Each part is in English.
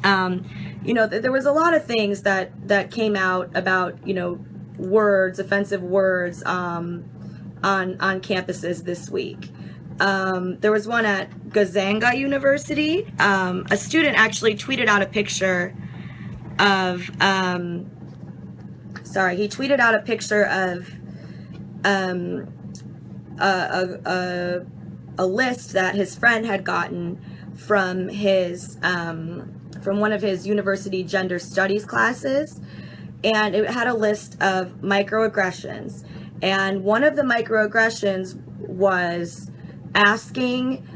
You know, there was a lot of things that came out about, you know, words, offensive words, on campuses this week. There was one at Gazanga University. A student actually tweeted out a picture of, he tweeted out a picture of a list that his friend had gotten from his from one of his university gender studies classes, and it had a list of microaggressions, and one of the microaggressions was asking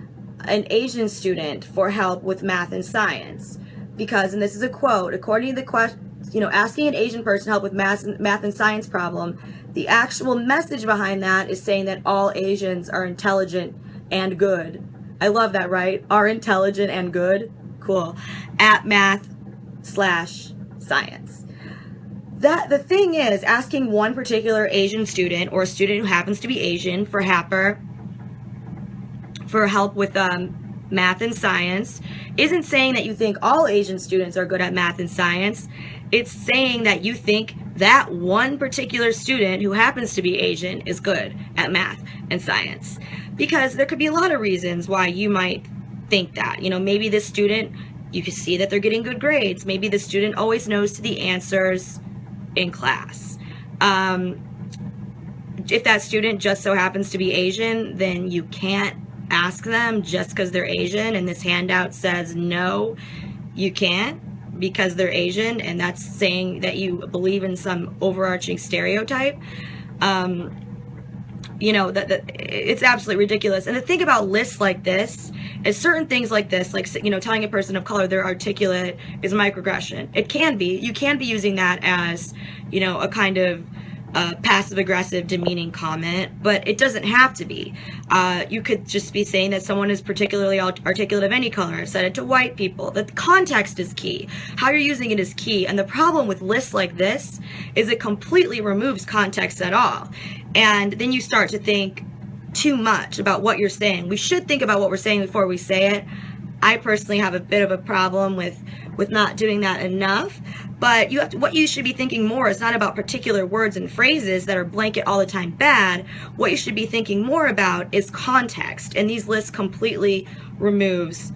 an Asian student for help with math and science, because, and this is a quote, according to the question, you know, asking an Asian person help with math and science problem, the actual message behind that is saying that all Asians are intelligent and good. I love that, right? Are intelligent and good. Cool. At math/science. That the thing is, asking one particular Asian student, or a student who happens to be Asian, for help with math and science isn't saying that you think all Asian students are good at math and science. It's saying that you think that one particular student who happens to be Asian is good at math and science. Because there could be a lot of reasons why you might think that. You know, maybe this student, you can see that they're getting good grades. Maybe the student always knows the answers in class. If that student just so happens to be Asian, then you can't ask them just because they're Asian, and this handout says no, you can't because they're Asian, and that's saying that you believe in some overarching stereotype. You know, that it's absolutely ridiculous. And the thing about lists like this is certain things like this, like, you know, telling a person of color they're articulate is a microaggression. It can be. You can be using that as, you know, a kind of passive-aggressive, demeaning comment, but it doesn't have to be. You could just be saying that someone is particularly articulate of any color. I've said it to white people. The context is key. How you're using it is key. And the problem with lists like this is it completely removes context at all. And then you start to think too much about what you're saying. We should think about what we're saying before we say it. I personally have a bit of a problem with not doing that enough. But you have to, what you should be thinking more is not about particular words and phrases that are blanket all the time bad. What you should be thinking more about is context. And these lists completely removes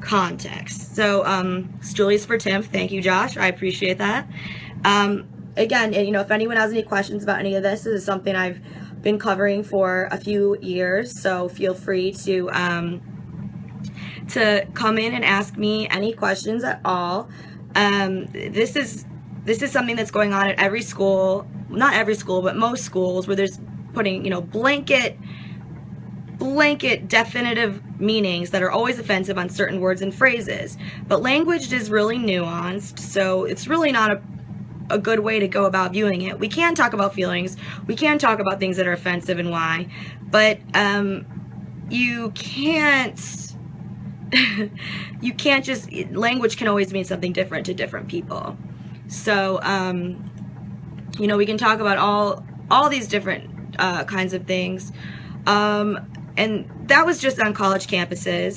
context. So, Julie's for Timpf. Thank you, Josh. I appreciate that. Again, you know, if anyone has any questions about any of this is something I've been covering for a few years. So feel free to come in and ask me any questions at all. This is something that's going on at every school, not every school, but most schools, where there's putting, you know, blanket definitive meanings that are always offensive on certain words and phrases. But language is really nuanced, so it's really not a good way to go about viewing it. We can talk about feelings, we can talk about things that are offensive and why, but you can't just, language can always mean something different to different people. So, you know, we can talk about all these different kinds of things. And that was just on college campuses.